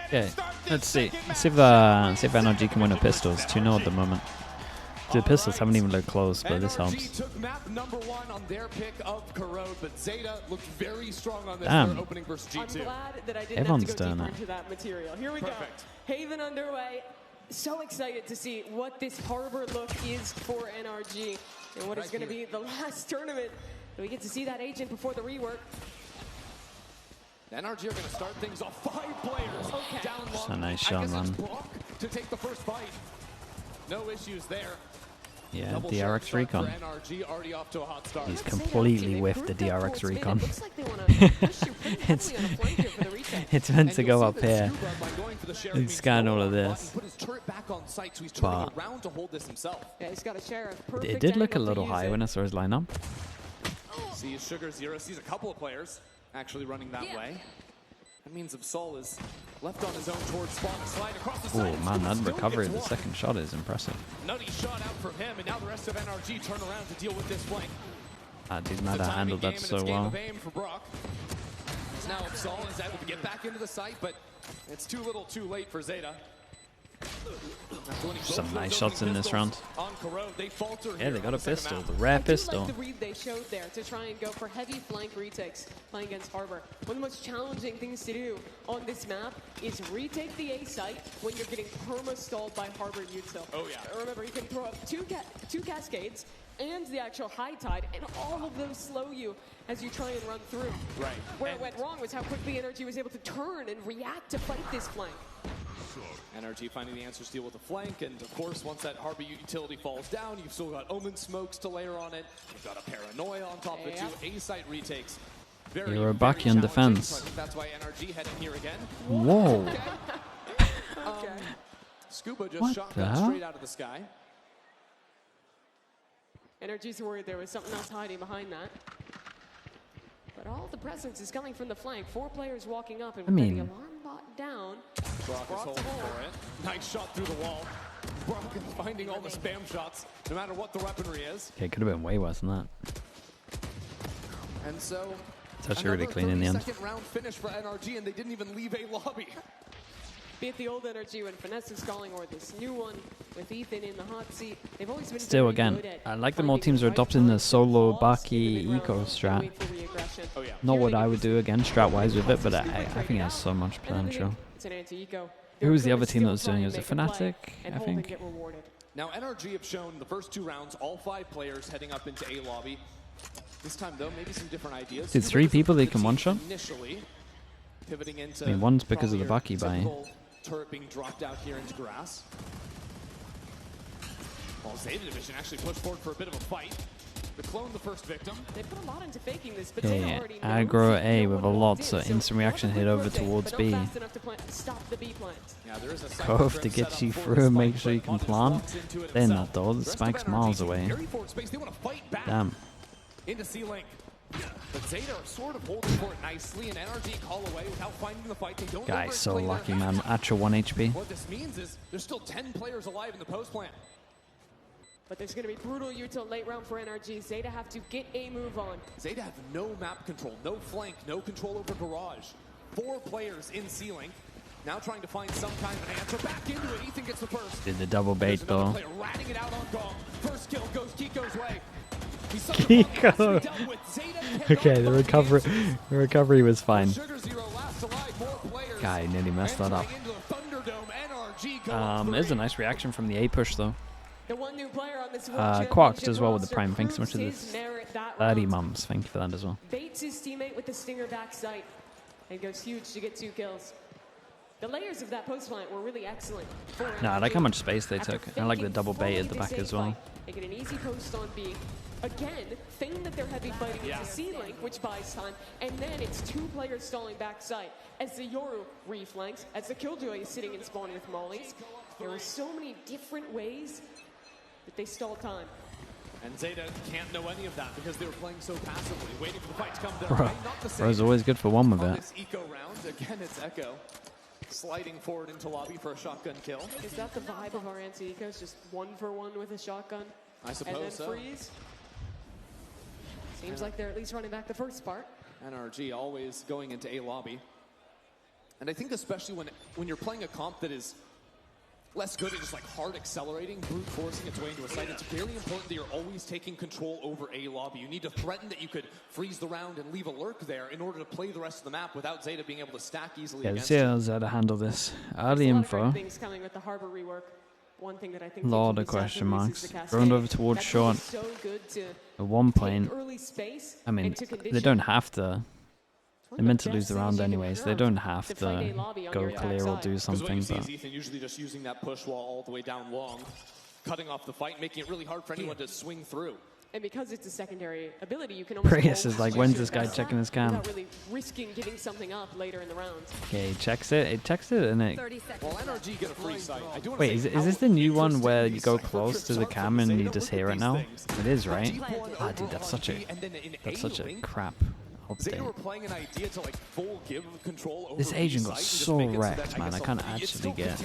Okay, let's see. See if NRG can win a pistols. 2-0 at the moment. The pistols haven't even looked close, but this helps. Took map number 1 on their pick of Corrode, but ZETA looked very strong on this. Damn. Opening versus G2. I'm glad that I didn't Everyone's have to go done deeper it. into that material. Here we Perfect. go. Haven underway. So excited to see what this Harbor look is for NRG and what is going to be the last tournament. We get to see that agent before the rework. NRG are going to start things off 5 players down That's low. a nice shot, man. Brock to take the first fight. No issues there. Yeah, Double DRX shot Recon. for NRG, already off to a hot start. He's completely whiffed the DRX Recon. It's meant to go up here and scan all of this. But it did look a little high when I saw his lineup. See Sugar Zero sees a couple of players actually running that way. That means Absol is left on his own towards spawn and slide across the side. Oh man, that recovery of the second shot is impressive. Nutty shot out from him, and now the rest of NRG turn around to deal with this flank. Dude, Mada handled that so well. Now Absol is able to get back into the site, but it's too little too late for ZETA. Some nice shots in this round. Yeah, they got a pistol, the rare pistol. I do like the read they showed there to try and go for heavy flank retakes playing against Harbor. One of the most challenging things to do on this map is retake the A site when you're getting perma-stalled by Harbor util. Oh yeah. Remember, you can throw up two cascades and the actual high tide, and all of those slow you as you try and run through. Right. Where it went wrong was how quickly NRG was able to turn and react to fight this flank. NRG finding the answer steal with the flank, and of course, once that Harbor utility falls down, you've still got Omen smokes to layer on it. You've got a Paranoia on top of it too. A-site retakes. You're a back in defense. So I think that's why NRG head in here again. Whoa. Scuba just What shot the that hell? straight out of the sky. NRG's worried there was something else hiding behind that. But all the presence is coming from the flank. 4 players walking up and getting alarm bot down. Brock is holding for it. Nice shot through the wall. Brock is finding all the spam shots, no matter what the weaponry is. Okay, could have been way worse than that. And so, It's actually really clean in the end. Second round finish for NRG, and they didn't even leave a lobby. Be it the old NRG when Finesse is calling, or this new one with Ethan in the hot seat. They've always been Still, very again, good at I like that more finding teams the are right adopting the time to solo pause Baki in the mid eco round strat. and wait for reaggression. Oh yeah. Not Here what they I get would to do again, strat-wise with it, but I Super think it has so much and then potential. it's an anti-eco. Who was the They're other team that was still doing it? trying Was to it make a play Fnatic, and I hope and think? get rewarded. Now NRG have shown the first 2 rounds, all 5 players heading up into A lobby. This time though, maybe some different ideas. Dude, 3 people they can one-shot? Initially, pivoting into I mean, one's because of the probably Baki your buy. typical turret being dropped out here into grass. Well, ZETA Division actually pushed forward for a bit of a fight. The clone the first victim. They put a lot into faking this, but Yeah, they yeah. already know Aggro A no with a one lot, walked so in, instant reaction a lot hit of over quick towards but B. not fast enough to stop the B plant. Yeah, there is a Cove to get you through and make sure you can plant. Then that though, the spike's miles away. Damn. Into C-Link. But ZETA are sort of holding for it nicely, and NRG call away without finding the fight. They don't know where Guy's to so play their lucky, hand. man. Actual 1 HP. What this means is there's still 10 players alive in the post plant. But there's going to be brutal util late round for NRG. ZETA have to get a move on. ZETA have no map control, no flank, no control over garage. 4 players in C-Link. Now trying to find some kind of an answer. Back into it. Ethan gets the first. Did the double bait There's another though. player ratting it out on Gong. First kill goes Kiko's way. Kiko. Okay, the recovery was fine. Guy nearly messed that up. There's a nice reaction from the A push though. The one new player on this Quarked as well with the prime. Thanks so much to this 30 mums. Thank you for that as well. Baits his teammate with the stinger back sight and goes huge to get 2 kills. The layers of that post plant were really excellent. No, I like how much space they took. I like the double bait at the back as well. They get an easy post on B. Again, feign that they're heavy fighting into C-Link, which buys time, and then it's 2 players stalling backside. As the Yoru reflanks, as the Killjoy is sitting and spawning with mollies, there are so many different ways that they stall time. And ZETA can't know any of that because they were playing so passively, waiting for the fight to come down. Bro's always good for one with it. This eco round, again it's Echo. Sliding forward into lobby for a shotgun kill. Is that the vibe of our anti-ecos? Just 1-for-1 with a shotgun? I suppose and then so. freeze? Seems like they're at least running back the first part. NRG always going into A lobby. And I think especially when you're playing a comp that is less good at just like hard accelerating, brute forcing its way into a site, it's very important that you're always taking control over a lobby. You need to threaten that you could freeze the round and leave a lurk there in order to play the rest of the map without ZETA being able to stack easily against see how ZETA handle this. Early info. Things coming with the harbor rework. One thing that I think Lot of question marks. Thrown over towards short. So good to At one point, early space I mean, they don't have to. They're meant to lose the round anyways. They don't have to go clear or do something. But Ethan usually just using that push wall all the way down long, cutting off the fight, making it really hard for anyone to swing through. And because it's a secondary ability, you can almost Prius is like, when's this guy checking his cam? without really risking giving something up later in the round. Okay, he checks it. It checks it, and it. Well, NRG get a free sight. Wait, is this the new one where you go close to the cam and you just hear it now? It is, right? Ah, dude, that's such a crap ZETA were playing an idea to like full give control over this agent got so wrecked, man. I can't actually get.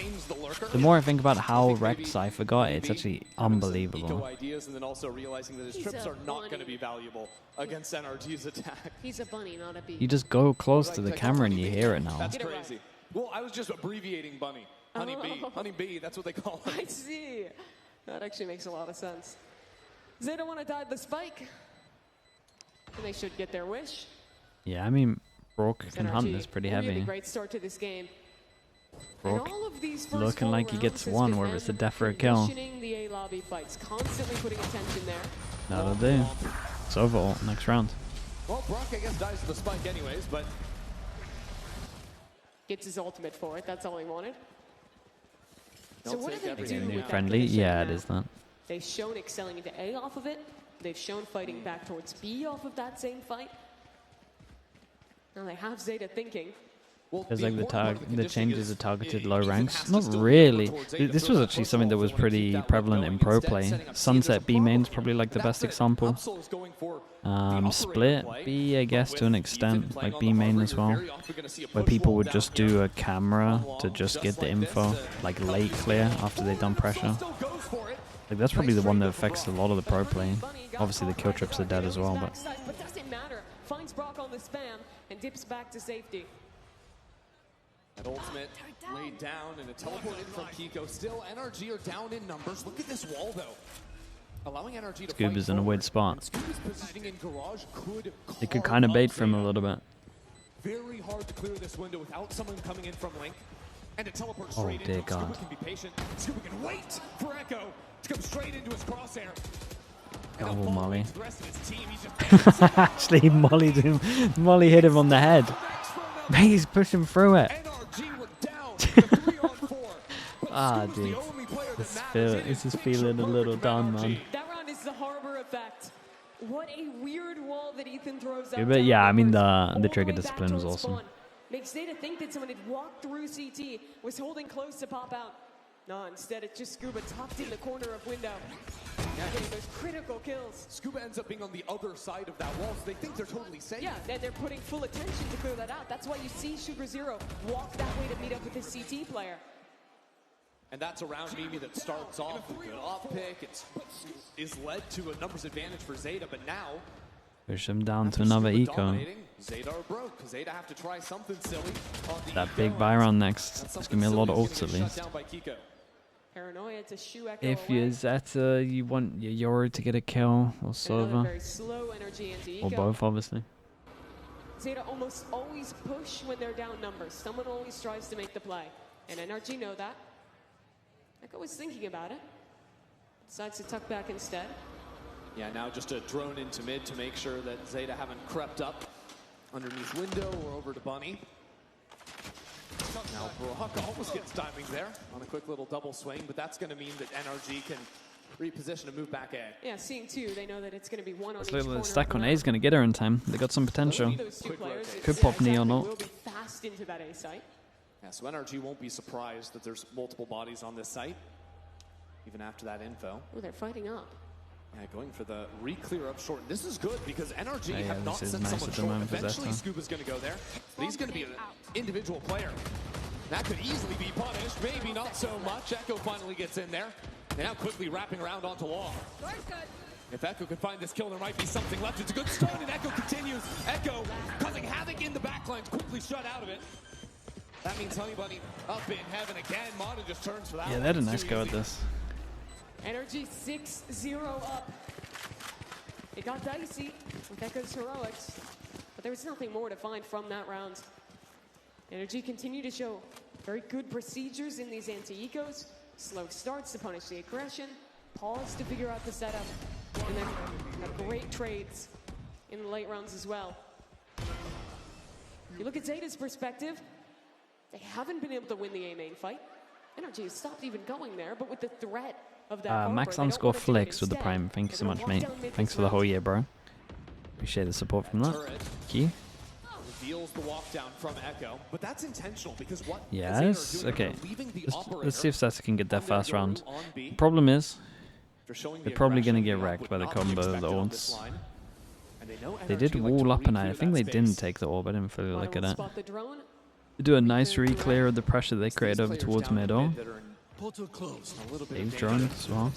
The more I think about how wrecked Cypher got, it's actually unbelievable. Ideas and then also realizing that his trips are not going to be valuable against NRG's attack. He's a bunny, not a bee. You just go close to the camera and you hear it now. That's crazy. Well, I was just abbreviating bunny. Honey bee. Honey bee, that's what they call it. I see. That actually makes a lot of sense. ZETA want to dive the spike. And they should get their wish. Yeah, I mean, Brock can hunt this pretty heavy. Really great start to this game. Brock looking like he gets one, whether it's a death or a kill. The A lobby fights, constantly putting attention there. That'll do. It's over next round. Well, Brock, I guess, dies to the spike anyways, but gets his ultimate for it. That's all he wanted. So what do they do New with friendly? that Yeah, now? it is that. They've shown excelling into A off of it. They've shown fighting back towards B off of that same fight. Now they have ZETA thinking. There's like the changes are targeted low ranks. Not really. This was actually something that was pretty prevalent in pro play. Sunset B main's probably like the best example. Split B, I guess, to an extent, like B main as well, where people would just do a camera to just get the info, like late clear after they've done pressure. Like that's probably the one that affects a lot of the pro play. Obviously the kill trips are dead as well, but doesn't matter. Finds Brock on the spam and dips back to safety. That ultimate laid down and a teleport in from Kiko. Still, NRG are down in numbers. Look at this wall, though. Allowing NRG to Scuba's in a weird spot. Scuba's positioning in garage They could kind of bait for him a little bit. Very hard to clear this window without someone coming in from Link. And to teleport straight dear in. God. Scuba can be patient. Scuba can wait for Echo to come straight into his crosshair. Double Molly. The rest of his team, he's just Actually, he mollied him. Molly hit him on the head. He's pushing through it. NRG were down to 3-on-4. Ah, dude. This is feeling a little down, man. That round is the harbor effect. What a weird wall that Ethan throws out. But yeah, I mean the trigger discipline was awesome. Makes ZETA think that someone had walked through CT, was holding close to pop out. No, instead it's just Scuba tucked in the corner of window. Getting those critical kills. Scuba ends up being on the other side of that wall, so they think they're totally safe. Yeah, and they're putting full attention to clear that out. That's why you see Sugar Zero walk that way to meet up with his CT player. And that's a round Mimi that starts off with a good off pick. It is led to a numbers advantage for ZETA, but now push him down to another eco. ZETA are broke. ZETA have to try something silly. That big Byron next. It's gonna be a lot of ults at least. Paranoia to shoo Echo If away. you're Zeta, you want your Yoru to get a kill, or Another Sova, very slow energy into or Eco. both, obviously. ZETA almost always push when they're down numbers. Someone always tries to make the play. And NRG know that. Echo was thinking about it. Decides to tuck back instead. Yeah, now just a drone into mid to make sure that ZETA haven't crept up underneath window or over to Bunny. Now Brock almost gets timing there on a quick little double swing, but that's going to mean that NRG can reposition and move back A. Yeah, seeing two, they know that it's going to be one on This each little corner stack of on the A is going to get her in time. They got some potential. Those two players, it Could says pop knee or that not. will be fast into that A site. Yeah, so NRG won't be surprised that there's multiple bodies on this site, even after that info. Oh, they're fighting up. Yeah, going for the re-clear up short. This is good because NRG Yeah, have not this is sent nice someone at the short. moment for Eventually, Zeta. Scuba's going to go there, but he's going to be an individual player. That could easily be punished. Maybe not so much. Echo finally gets in there. And now quickly wrapping around onto Long. If Echo can find this kill, there might be something left. It's a good start, and Echo continues. Echo causing havoc in the backlines, quickly shut out of it. That means Honeybunny up in heaven again. Mata just turns for that. Yeah, they had a nice go at this. NRG 6-0 up. It got dicey with Echo's heroics, but there was nothing more to find from that round. NRG continue to show very good procedures in these anti-ecos. Slow starts to punish the aggression, pause to figure out the setup, and then have great trades in the late rounds as well. You look at ZETA's perspective, they haven't been able to win the A main fight. NRG has stopped even going there, but with the threat of that Max _ Flicks with the Prime. Thank you so much, mate. Thanks for the whole year, bro. Appreciate the support from that. Thank you. Reveals the walk down from Echo, but that's intentional because what? Yes. Okay. Let's see if ZETA can get that first round. The problem is, they're probably gonna get wrecked by the combo of the ults. They did wall up, and I think they didn't take the orb. I didn't fully look at it. They do a nice re-clear of the pressure they create over towards middle. They've drawn as well.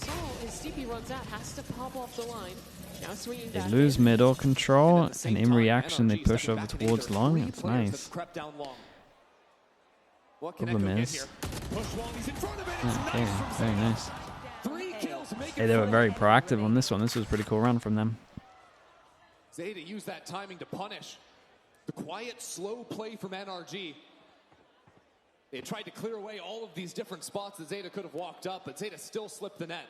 They lose middle control, and in reaction they push over towards long. It's nice. Problem is... Okay, very nice. Hey, they were very proactive on this one. This was a pretty cool run from them. ZETA used that timing to punish the quiet, slow play from NRG. They tried to clear away all of these different spots that ZETA could have walked up, but ZETA still slipped the net.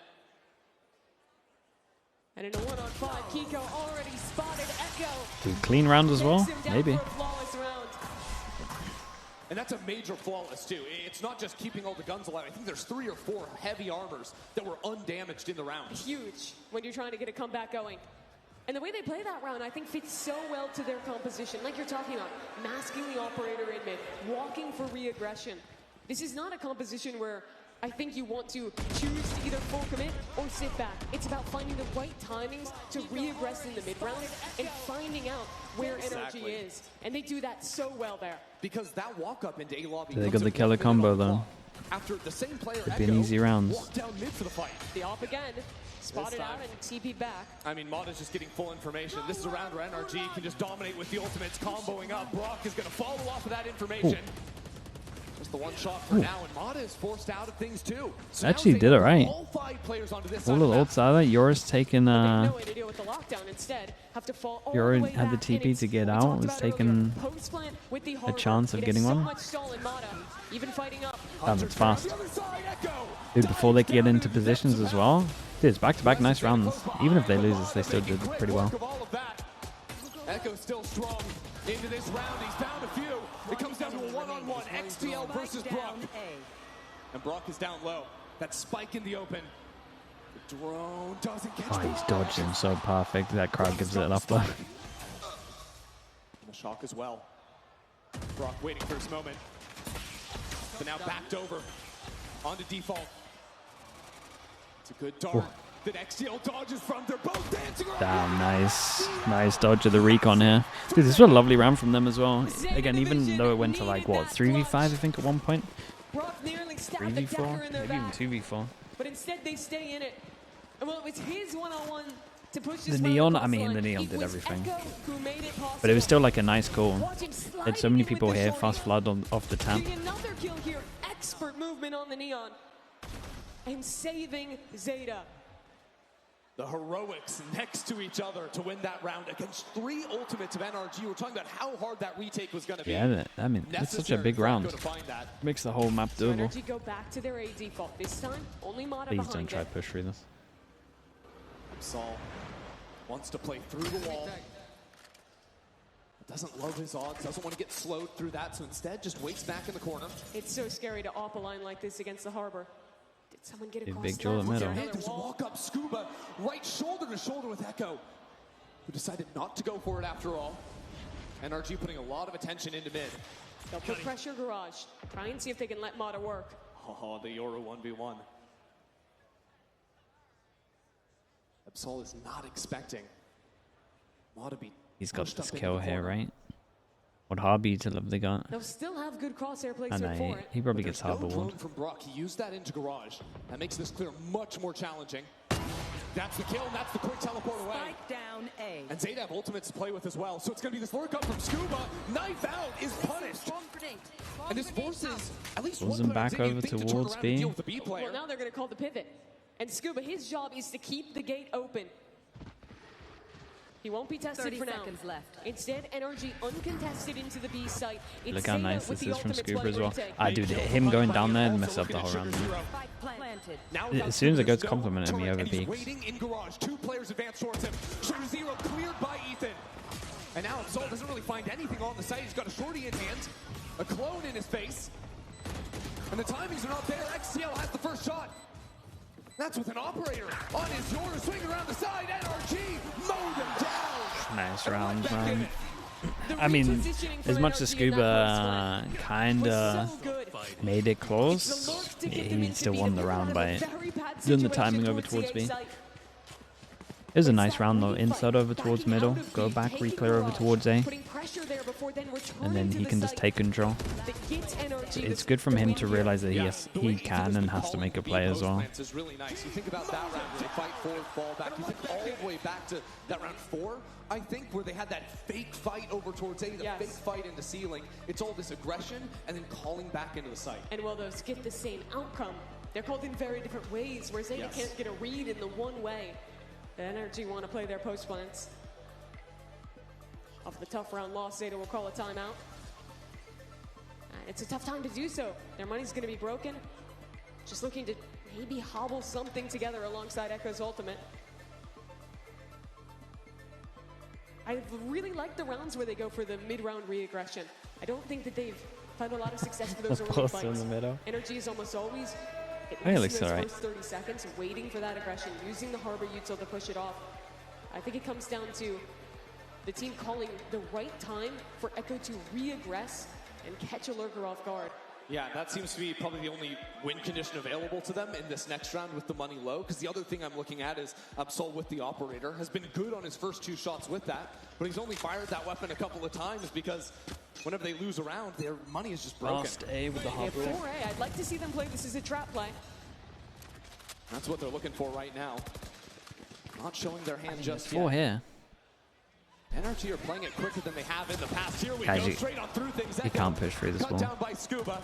And in a 1-on-5, Kiko already spotted Echo. Dude, clean round as well? Maybe. And that's a major flawless too. It's not just keeping all the guns alive. I think there's 3 or 4 heavy armors that were undamaged in the round. Huge when you're trying to get a comeback going. And the way they play that round, I think, fits so well to their composition. Like you're talking about, masking the operator in mid, walking for re-aggression. This is not a composition where I think you want to choose to either full commit or sit back. It's about finding the right timings to re-aggress in the mid round and finding out where NRG is. And they do that so well there. Because that walk up into A lobby. They got the killer combo though. After the same player Could be an easy round. Down mid for the fight. The op again. Spotted out and TP back. I mean, Mata's just getting full information. This is a round where NRG can just dominate with the ultimates, comboing up. Brock is going to follow off of that information. Just the one shot for now, and Mata is forced out of things too. So actually did it right. All 5 players onto this all the ults out of it. Yours taking no way to deal with the lockdown. Instead, have to fall all Yours the way had the back, TP to get out. Was taking a chance of getting one. Damn, it's fast. Dude, before they get into positions as well. Dude, it's back-to-back nice rounds. Even if they lose this, they still did pretty well. Echo still strong into this round. He's found a few. It comes down to a one-on-one. XTL versus Brock. And Brock is down low. That spike in the open. The drone doesn't catch. Oh, he's dodging so perfect. That crowd gives it up though. The shock as well. Brock waiting for his moment. But now backed over. Onto default. It's a good dart that XTL dodges from. They're both dancing around. Damn, nice. Nice dodge of the recon here. Dude, this was a lovely round from them as well. Again, even though it went to like, what, 3v5 I think at one point? 3v4? Maybe even 2v4. But instead they stay in it. And well, it was his one-on-one to push the Neon, I mean, the Neon did everything. But it was still like a nice goal. Had so many people here, fast flood off the tap. Another kill here. Expert movement on the Neon. And saving ZETA. The heroics next to each other to win that round against 3 ultimates of NRG. We're talking about how hard that retake was going to be. Yeah, I mean, it's such a big round. Makes the whole map doable. NRG go back to their A default. This time, only Mata Please don't try to push through this. Saul wants to play through the wall. Doesn't love his odds, doesn't want to get slowed through that, so instead just waits back in the corner. It's so scary to op a line like this against the Harbor. Did someone get across big Joel at middle. There's a walk-up scuba, right shoulder to shoulder with Echo, who decided not to go for it after all. NRG putting a lot of attention into mid. They'll put pressure garage. Try and see if they can let Mata work. Oh, the Yoru 1v1. Absol is not expecting Mata to be. He's got this kill here, right? What hobby to love they got? They'll still have good crosshair placement for it. He probably gets harbor walled. From Brock, he used that into garage. That makes this clear much more challenging. That's the kill, and that's the quick teleport away. Spike down Down A. And ZETA have ultimates to play with as well, so it's going to be this lurk up from Scuba. Knife out is punished. And this forces at least Pulls one him back over towards B. Well, now they're going to call the pivot. And Scuba, his job is to keep the gate open. He won't be tested 30 for now. seconds left. Instead, NRG uncontested into the B site. It's Look how ZETA nice with this the is from ultimates Scuba as playing well. retake. I do him going down there and mess up the whole round. Planted. As soon as I go to compliment him, he And he's overpeaks. waiting in garage. 2 players advance towards him. Sugar Zero cleared by Ethan. And now Absol doesn't really find anything on the site. He's got a shorty in hand, a clone in his face. And the timings are not there. XCL has the first shot. That's with an operator on his Yoru, swing around the side. NRG mowed him down. Nice round, man. I mean, as much as Scuba kinda made it close, he still won the round by doing the timing over towards B. It was a nice round though. Inside over towards middle, go back, re-clear over towards A, and then he can just take control. It's good from him to realize that he can and has to make a play as well. Is really nice. You think about that round where they fight forward, fall back. You think all the way back to that round 4, I think, where they had that fake fight over towards A, the fake fight in the ceiling. It's all this aggression and then calling back into the site. And while those get the same outcome, they're called in very different ways, where ZETA can't get a read in the one way. The NRG want to play their post plans. Off the tough round loss, ZETA will call a timeout. And it's a tough time to do so. Their money's going to be broken. Just looking to maybe hobble something together alongside Echo's ultimate. I really like the rounds where they go for the mid-round re-aggression. I don't think that they've found a lot of success for those early fights. In the middle. NRG is almost always He looks those alright. first 30 seconds waiting for that aggression, using the Harbor util to push it off. I think it comes down to the team calling the right time for Echo to re-aggress and catch a lurker off guard. Yeah, that seems to be probably the only win condition available to them in this next round with the money low. Because the other thing I'm looking at is Absol with the operator has been good on his first 2 shots with that, but he's only fired that weapon a couple of times because whenever they lose a round, their money is just broken. Last A with the Yeah, hop rule. 4A, I'd like to see them play this as a trap play. That's what they're looking for right now. Not showing their hand just 4 yet. here. NRG are playing it quicker than they have in the past. Here we Guys, go, straight on through things. You can't push through this Cut wall. down by Scuba.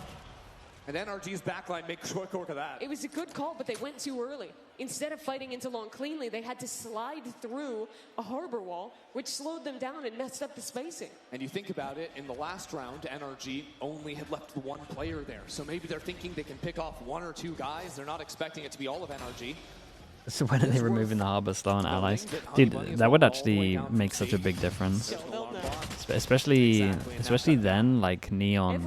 And NRG's backline makes short work of that. It was a good call, but they went too early. Instead of fighting into long cleanly, they had to slide through a harbor wall, which slowed them down and messed up the spacing. And you think about it, in the last round, NRG only had left 1 player there. So maybe they're thinking they can pick off 1 or 2 guys. They're not expecting it to be all of NRG. So when are they removing the harbor star and allies? Dude, that would actually make such a big difference. Especially then, like Neon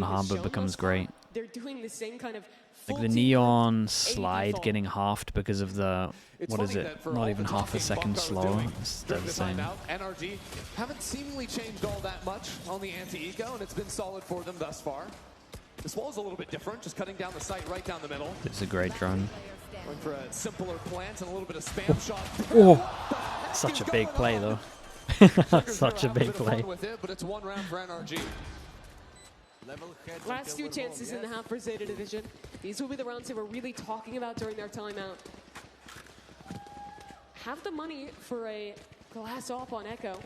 Harbor becomes great. They're doing the same kind of Like the Neon slide getting halved because of the, what is it, not even half a second slower. It's the same. NRG haven't seemingly changed all that much on the anti-eco, and it's been solid for them thus far. This wall's a little bit different, just cutting down the site right down the middle. It's a great drone. Going for a simpler plant and a little bit of spam shot. Oh, such a big play though. Such a big play. With it, but it's 1 round for NRG. Last 2 chances in the half for ZETA Division. These will be the rounds they were really talking about during their timeout. Have the money for a glass off on Echo.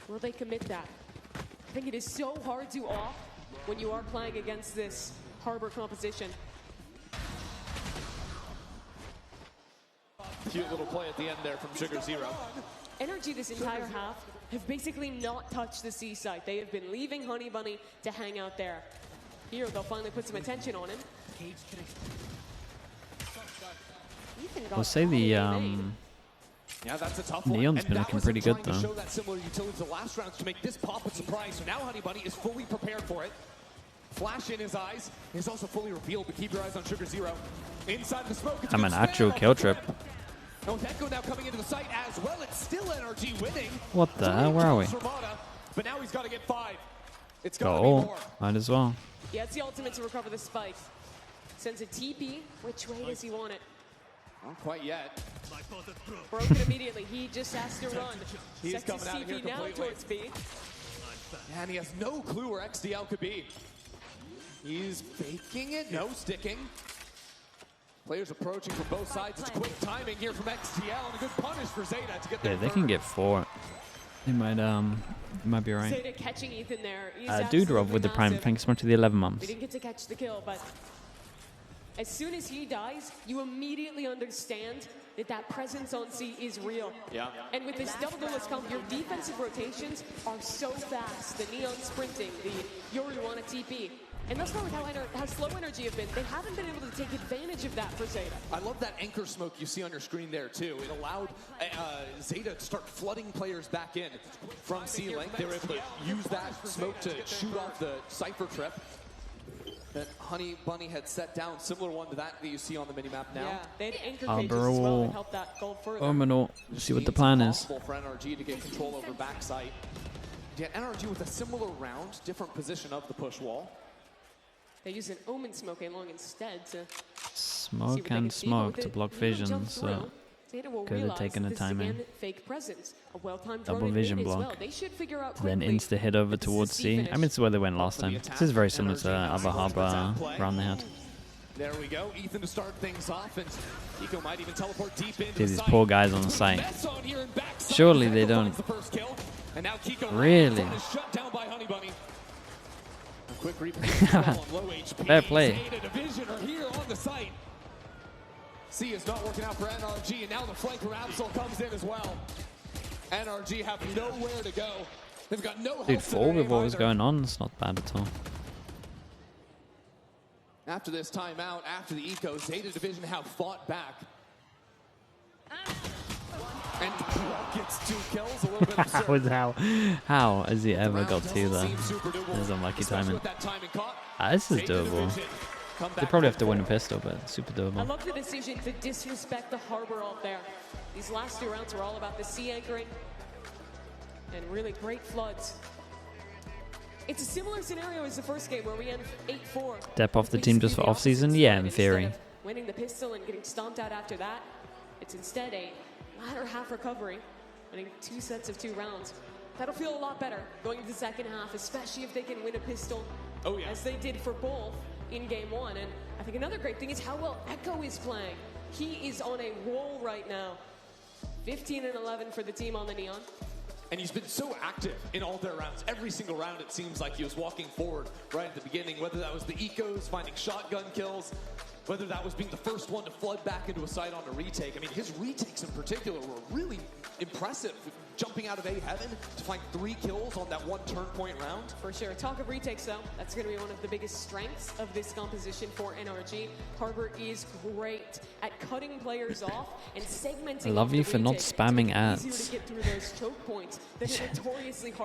Will they commit that? I think it is so hard to off when you are playing against this Harbor composition. Cute little play at the end there from Sugar Zero. NRG this entire half have basically not touched the C site. They have been leaving Honey Bunny to hang out there. Here, they'll finally put some attention on him. We'll say the Yeah, that's a tough Neon's one. been looking pretty good To though. show that similar utility to the last rounds to make this pop a surprise. So now Honey Bunny is fully prepared for it. Flash in his eyes. He's also fully revealed, but keep your eyes on Sugar Zero. Inside the smoke. I'm an actual kill trip. And with Echo now coming into the site as well, it's still NRG winning. What the hell? Where are we? But now he's got to get 5. It's got to be Go. more. Might as well. Yeah, it's the ultimate to recover the spike. Sends a TP. Which way does he want it? Not quite yet. Broken immediately. He just has to run. He's Sets his coming out of here TP now completely. towards B. And he has no clue where XDL could be. He's faking it, no sticking. Players approaching from both sides. It's quick timing here from XTL and a good punish for ZETA to get there. Yeah, they can get 4. They might be right. ZETA catching Ethan there. Doodrov with the prime. Thanks so much to the 11 months. We didn't get to catch the kill, but as soon as he dies, you immediately understand that that presence on C is real. Yeah. And with this double duelist comp, your defensive rotations are so fast. The Neon sprinting, the Yoru on a TP. And that's not with how slow NRG have been. They haven't been able to take advantage of that for ZETA. I love that anchor smoke you see on your screen there, too. It allowed ZETA to start flooding players back in from C-Link. They were able to use that smoke to shoot off the Cypher trip that Honey Bunny had set down. Similar one to that you see on the minimap now. Yeah, they had anchor cages as well to help that go further. See what the plan is. For NRG to get control over backside. Yet NRG with a similar round, different position of the push wall. They use an Omen smoke along instead to smoke and smoke to block vision, so could have taken a time in. Fake presence, a well-timed double vision block. Well. They should figure out then insta hit over towards C. I mean, it's where they went last time. This is very similar to the other harbor round they had. There we go, Ethan to start things off, and Eco might even teleport deep into See these poor guys on the site. Surely they don't. Really? Quick replay on low HP. Fair play. ZETA Division are here on the site. C is not working out for NRG, and now the flanker Absol comes in as well. NRG have nowhere to go. They've got no help. Dude, 4 with what was going on, it's not bad at all. After this timeout, after the eco, ZETA Division have fought back. And gets 2 kills, a little bit How has he ever got 2 there? This is unlucky timing. This is doable. They probably have to win a pistol, but super doable. I love the decision to disrespect the harbor out there. These last 2 rounds were all about the C anchoring and really great floods. It's a similar scenario as the first game where we end 8-4. Step off the team just for off-season? Yeah, in theory. Winning the pistol and getting stomped out after that, it's instead a latter half recovery, winning 2 sets of 2 rounds. That'll feel a lot better going into the second half, especially if they can win a pistol, as they did for both in game 1. And I think another great thing is how well Echo is playing. He is on a roll right now. 15 and 11 for the team on the Neon. And he's been so active in all their rounds. Every single round, it seems like he was walking forward right at the beginning, whether that was the ecos, finding shotgun kills, whether that was being the first one to flood back into a site on a retake. I mean, his retakes in particular were really impressive. Jumping out of A-Heaven to find 3 kills on that 1 turn point round. For sure. Talk of retakes, though. That's going to be one of the biggest strengths of this composition for NRG. Harbor is great at cutting players off and segmenting. I love you for not spamming ads.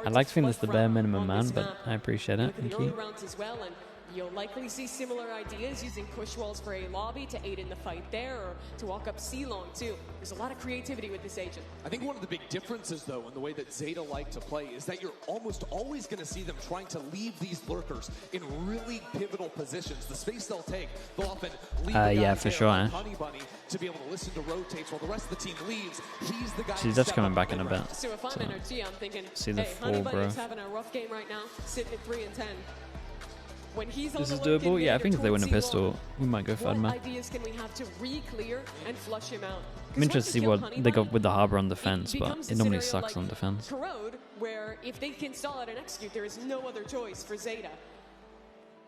I'd like to think that's the bare minimum, man, but I appreciate it. Thank you. You'll likely see similar ideas using push walls for a lobby to aid in the fight there, or to walk up C-long too. There's a lot of creativity with this agent. I think one of the big differences, though, in the way that ZETA like to play is that you're almost always going to see them trying to leave these lurkers in really pivotal positions. The space they'll take, they'll often leave the yeah, for sure. Honey Bunny to be able to listen to rotates while the rest of the team leaves. He's the guy. She's just coming back in a bit. So if I'm NRG, I'm thinking, see the hey, Honey Bunny's having a rough game right now, sitting at 3 and 10. When he's this is doable. Yeah, I think if they win a pistol, we might go for What ideas can we have to re-clear and flush him out? I'm interested to see what they got with the harbor on defense, but it normally sucks on defense. Corrode, where if they can stall out and execute, there is no other choice for ZETA.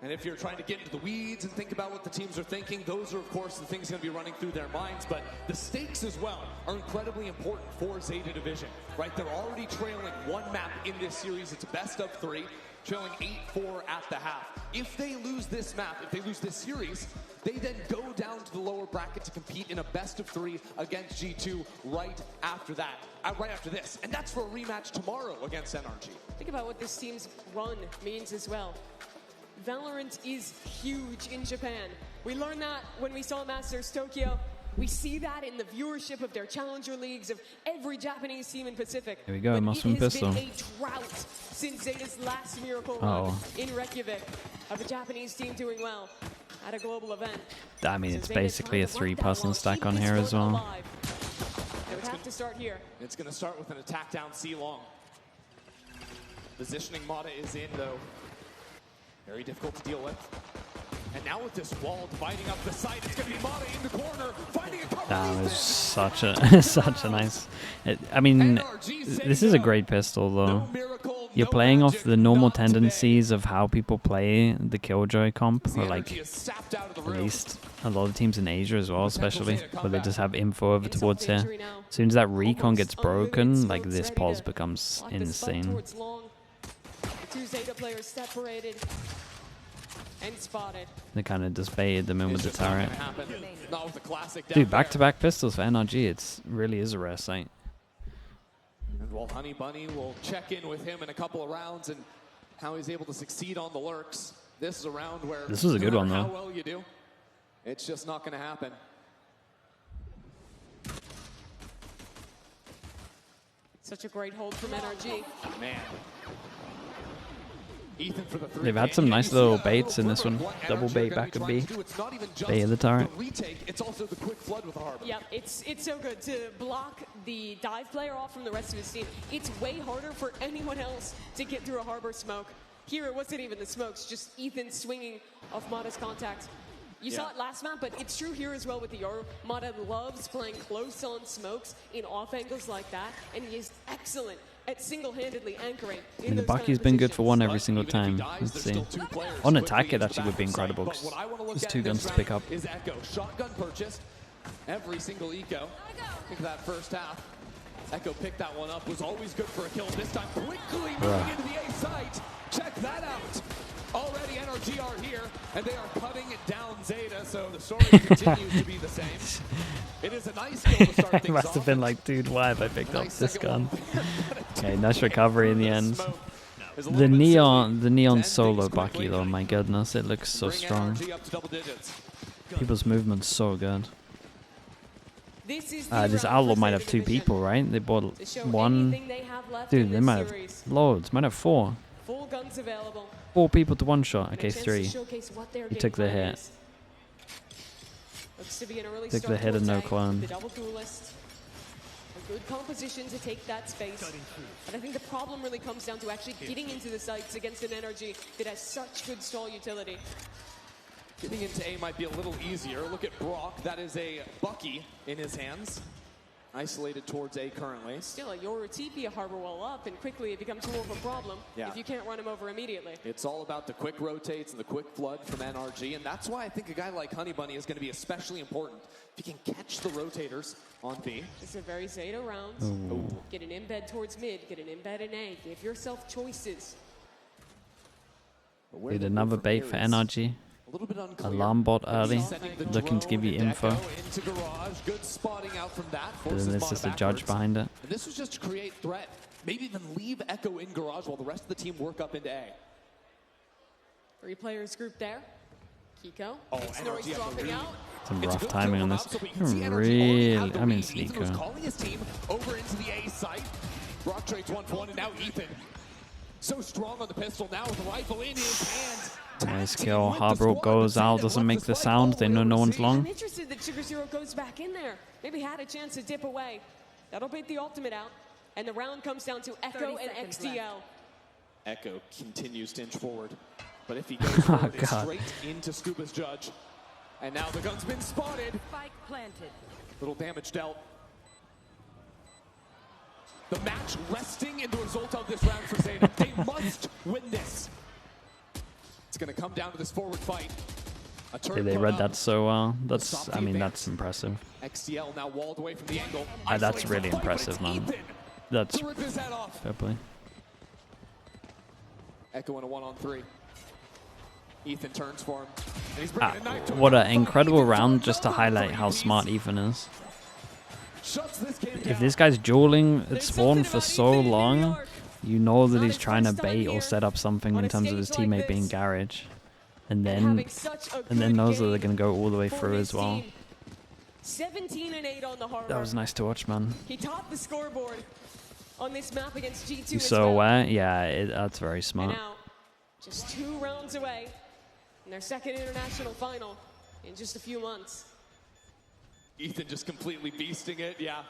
And if you're trying to get into the weeds and think about what the teams are thinking, those are, of course, the things going to be running through their minds. But the stakes as well are incredibly important for ZETA Division, right? They're already trailing 1 map in this series. It's a best of 3, trailing 8-4 at the half. If they lose this map, if they lose this series, they then go down to the lower bracket to compete in a best of 3 against G2 right after that, right after this. And that's for a rematch tomorrow against NRG. Think about what this team's run means as well. Valorant is huge in Japan. We learned that when we saw Masters Tokyo. We see that in the viewership of their challenger leagues, of every Japanese team in Pacific. Here we go, Muslim pistol. It has been a drought since ZETA's last miracle run in Reykjavik of a Japanese team doing well at a global event. I mean, it's basically a 3-person stack on here as well. They would have to start here. It's going to start with an attack down C-long. Positioning Mata is in, though. Very difficult to deal with. And now with this wall dividing up the site, it's going to be Mata in the corner, finding a cover. That was such a such a nice. I mean, this is a great pistol though. You're playing off the normal tendencies of how people play the Killjoy comp, or like at least a lot of teams in Asia as well, especially where they just have info over towards here. As soon as that recon gets broken, like this pulse becomes insane. The two ZETA players separated and spotted. They kind of just baited them in with the turret. Dude, back-to-back pistols for NRG. It really is a rare sight. And while Honey Bunny will check in with him in a couple of rounds and how he's able to succeed on the lurks, this is a round where this was a good one though. How well you do, it's just not going to happen. Such a great hold from NRG. Man. Ethan for the They've had some nice little baits in this one. Double bait back of B. Bait of the turret. It's also the quick flood with the harbor. Yeah, it's so good to block the dive player off from the rest of his team. It's way harder for anyone else to get through a harbor smoke. Here it wasn't even the smokes, just Ethan swinging off Mata's contact. You saw it last map, but it's true here as well with the Yoru. Mata loves playing close on smokes in off angles like that, and he is excellent at single-handedly anchoring. I mean, the Bucky's been good for one every single time. Let's see. On attack, it actually would be incredible because there's two guns to pick up. Is Echo shotgun purchased every single eco? Think of that first half. Echo picked that one up. Was always good for a kill. This time quickly moving into the A site. Check that out. Already NRG are here, and they are cutting it down ZETA, so the story continues to be the same. It is a nice kill to start things It must have been like, dude, why have I picked up this gun? Okay, nice recovery in the end. The neon solo Bucky though, my goodness, it looks so strong. People's movement's so good. This Outlaw might have two people, right? They bought one. Dude, they might have loads. Might have four. Full guns available. 4 people to one shot. Okay, 3. He took the hit. Took the hit and no clone. The double duelist. A good composition to take that space. And I think the problem really comes down to actually getting into the sites against an NRG that has such good stall utility. Getting into A might be a little easier. Look at Brock. That is a Bucky in his hands. Isolated towards A currently. Still, Yoru TP a harbor wall up, and quickly it becomes more of a problem if you can't run him over immediately. It's all about the quick rotates and the quick flood from NRG, and that's why I think a guy like Honey Bunny is going to be especially important. If you can catch the rotators on B. It's a very ZETA round. Get an embed towards mid, get an embed in A. Give yourself choices. Did another bait for NRG. Alarm bot early, looking to give you info. Good spotting out from that. And then there's just a judge behind it. And this was just to create threat. Maybe even leave Echo in garage while the rest of the team work up into A. 3 players grouped there. Kiko. NRG dropping out. Some rough timing on this. Really, I mean, Sneaker. Calling his team over into the A site. Brock trades 1-1, and now Ethan. So strong on the pistol now with the rifle in his hands. Nice kill. Harbor goes out, doesn't make the sound. They know no one's long. I'm interested that Sugar Zero goes back in there. Maybe had a chance to dip away. That'll bait the ultimate out. And the round comes down to Echo and XDL. Echo continues to inch forward. But if he goes forward, it's straight into Scuba's judge. And now the gun's been spotted. Spike planted. Little damage dealt. The match resting in the result of this round for ZETA. They must win this. It's going to come down to this forward fight. Yeah, they read that so well. That's, I mean, that's impressive. XDL now walled away from the angle. That's really impressive, man. That's fair play. Echo in a 1-on-3. Ethan turns for him. And he's bringing a knife to what an incredible round, just to highlight how smart Ethan is. If this guy's dueling at spawn for so long, you know that he's trying to bait or set up something in terms of his teammate being garage. And then knows that they're going to go all the way through as well. 17-8 on the harbor. That was nice to watch, man. He topped the scoreboard on this map against G2. He's so aware. Yeah, that's very smart. And now, just 2 rounds away in their second international final in just a few months. Ethan just completely beasting it, yeah.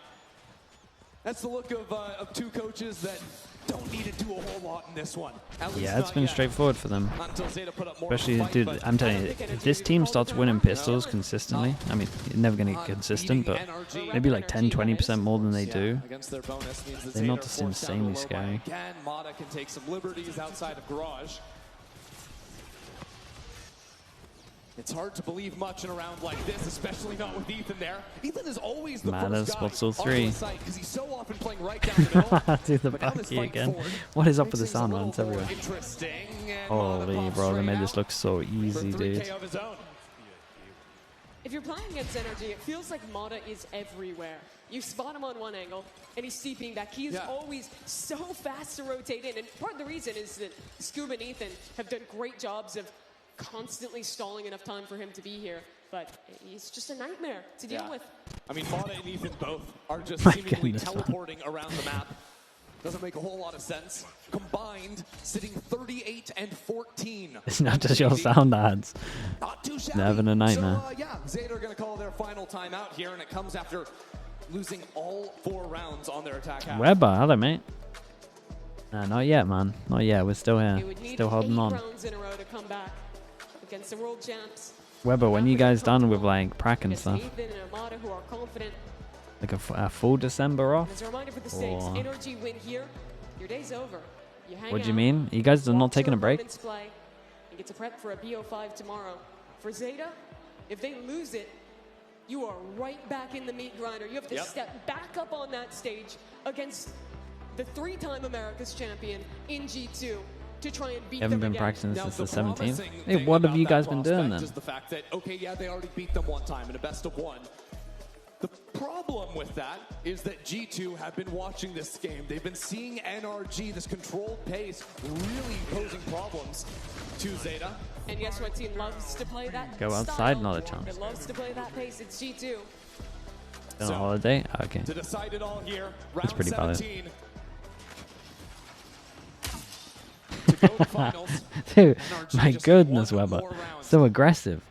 That's the look of 2 coaches that don't need to do a whole lot in this one. Yeah, it's been straightforward for them. Especially, dude, I'm telling you, if this team starts winning pistols consistently, I mean, you're never going to get consistent, but maybe like 10-20% more than they do, they're not just insanely scary. Again, Mata can take some liberties outside of Garage. It's hard to believe much in a round like this, especially not with Ethan there. Ethan is always the first guy Spots all on three. the site because he's so often playing right down the middle. Do the backy again. What is up with the sound, man? It's everywhere. Holy, bro, they made this look so easy, dude. If you're playing against NRG, it feels like Mata is everywhere. You spot him on one angle, and he's seeping back. He is always so fast to rotate in, and part of the reason is that Scuba and Ethan have done great jobs of constantly stalling enough time for him to be here, but he's just a nightmare to deal with. I mean, Mata and Ethan both are just seemingly teleporting around the map. Doesn't make a whole lot of sense. Combined, sitting 38 and 14. It's not just your sound ads. Not too shabby. They're having a nightmare. So, yeah, ZETA are going to call their final timeout here, and it comes after losing all 4 rounds on their attack half. Weber, hello, mate. No, not yet, man. Not yet. We're still here. Still holding on. Rounds in a row to come back against the world champs. Weber, when you guys done with like prac and stuff? Ethan and Amada, who are confident. Like a full December off? As a reminder for the stakes, NRG win here, your day's over. You hang What do you mean? You guys are not taking a break? Play, and get to prep for a BO5 tomorrow. For ZETA, if they lose it, you are right back in the meat grinder. You have to step back up on that stage against the 3-time America's champion in G2 to try and beat them Haven't been again. practicing Now, since the 17th. promising Hey, thing what have about you that guys been doing prospect then? is the fact that, okay, yeah, they already beat them one time in a best of 1. The problem with that is that G2 have been watching this game. They've been seeing NRG, this controlled pace, really posing problems to ZETA. And guess what team loves to play that Go style? outside, not a chance. It loves to play that pace. It's G2. On holiday? Okay. To decide it all here, That's round pretty valid. 17. To go to the finals. Dude, NRG my just goodness, one Weber. more round. So aggressive.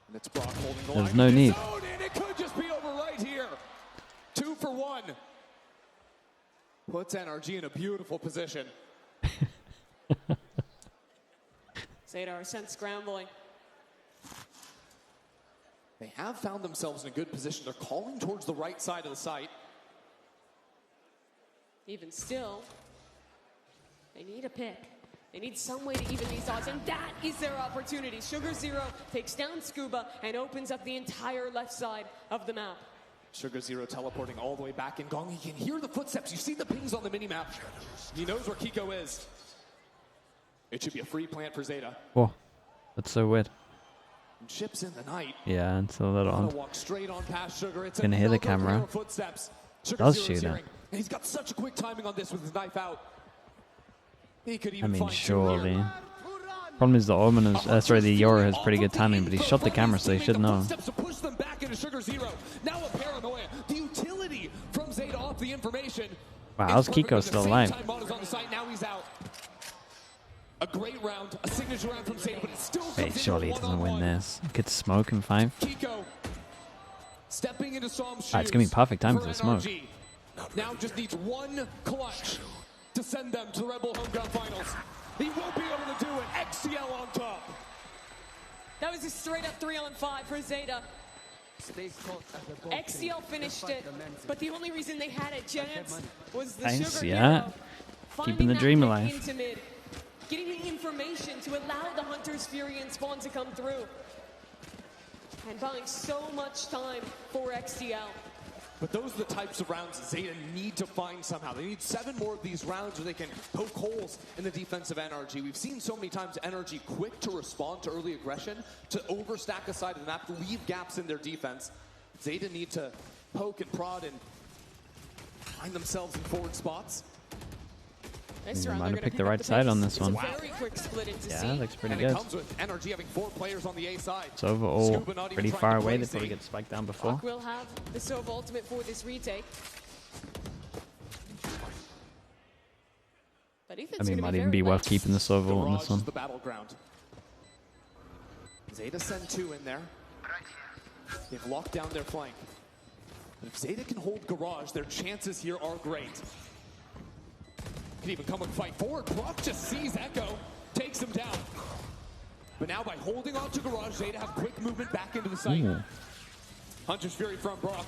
And it's Brock holding the There's line. no need. And it could just be over right here. 2 for 1. Puts NRG in a beautiful position. ZETA are sent scrambling. They have found themselves in a good position. They're calling towards the right side of the site. Even still, they need a pick. They need some way to even these odds, and that is their opportunity. Sugar Zero takes down Scuba and opens up the entire left side of the map. Sugar Zero teleporting all the way back in Gong. He can hear the footsteps. You see the pings on the minimap. He knows where Kiko is. It should be a free plant for ZETA. Whoa, that's so weird. And chips in the night. Yeah, it's a little odd. Walk straight on past Sugar. It's Gonna hear the camera. Footsteps. Does shoot it. And he's got such a quick timing on this with his knife out. He could I even mean, find surely. Problem is the Omen is, sorry, the Yoru has pretty good timing, but he shot the camera, so he should know. To push them back into Sugar Zero. Now a paranoia. The utility from ZETA off the information. Wow, how's Kiko still alive? On the site. Now he's out. A great round, a signature round from ZETA, but it still Wait, surely he doesn't win this. He could smoke in 5. Kiko stepping into Psalm's shoes. It's gonna be perfect time for the smoke. NRG. Now just needs one clutch to send them to the Red Bull Homeground Finals. He won't be able to do it. XCL on top. That was a straight up 3-on-5 for ZETA. XCL finished it, but the only reason they had a chance was the Thanks, Sugar yeah. Hero. Keeping the dream pick alive. into mid, getting the information to allow the Hunter's Fury and Spawn to come through. And buying so much time for XCL. But those are the types of rounds ZETA need to find somehow. They need 7 more of these rounds where they can poke holes in the defense of NRG. We've seen so many times NRG quick to respond to early aggression, to overstack a side of the map, to leave gaps in their defense. ZETA need to poke and prod and find themselves in forward spots. They might have picked the right side on this one. Very quick split into Yeah, C. looks pretty And good. it comes with NRG having 4 players on the A side. So overall, Scuba not even pretty trying far to away. play They Z. probably get spiked down before. We'll have the Sova ultimate for this retake. But Ethan's I mean, gonna might be even very be worth light. keeping the Sova on Garage this one. is the battleground. ZETA send 2 in there. They've locked down their flank. But if ZETA can hold Garage, their chances here are great. Could even come and fight forward. Brock just sees Echo, takes him down. But now by holding on to Garage, Zeta have quick movement back into the site. Ooh. Hunter's Fury from Brock.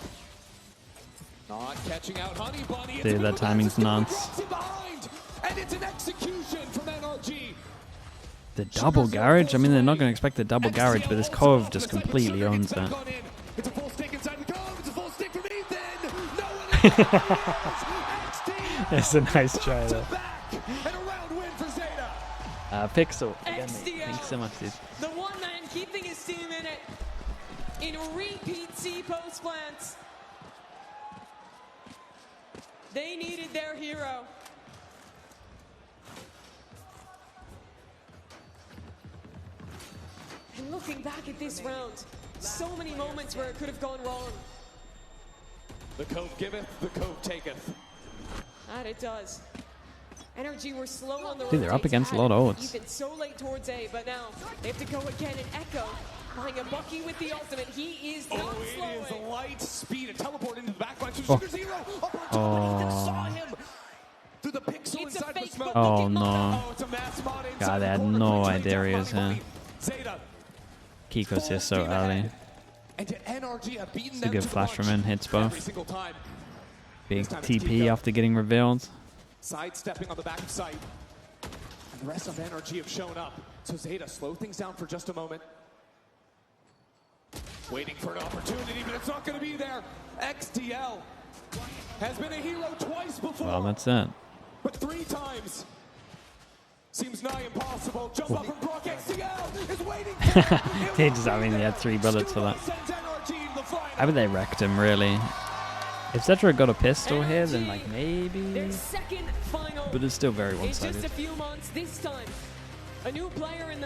Not catching out Honey Bunny. Dude, that timing's nuts. And it's an execution from NRG. The double garage? I mean, they're not going to expect the double garage, but this Cove just completely owns it. It's a full stick inside the Cove. It's a full stick from Ethan. No one It's a nice try, though. and a round win for Zeta. Pixel. Again, mate. Thanks so much, dude. The one man keeping his team in it. In repeat C post plants. They needed their hero. And looking back at this round, so many moments where it could have gone wrong. The Cove giveth, the Cove taketh. And it does. NRG were slow on the Dude, they're up against a lot of odds. Ethan so late towards A, but now they have to go again. And Echo buying a Bucky with the ultimate. He is not slowing. It is light speed and teleport into the backline. Oh. Sugar Zero opportunity saw him through the pixel It's a inside the fake smoke. Oh, no. Oh, it's a mass mod inside God, they the had corner. no Quickly idea he down was by here. Bunny. Zeta. Kiko's here so Full steam early. ahead. And yet NRG have beaten It's a them good to the flash from punch him, hits every both. single time. Big This time it's TP Kiko. after getting revealed. Sidestepping on the back of sight. And the rest of NRG have shown up. So Zeta slow things down for just a moment. Waiting for an opportunity, but it's not going to be there. XDL has been a hero twice before. Well, that's it. But 3 times. Seems nigh impossible. Jump up from Brock. XDL is waiting. He just, I mean, he had 3 bullets for that. I bet they wrecked him, really. If ZETA got a pistol here, then, like, maybe. Their second final But it's still very in just one-sided. a few months. This time, a new player in the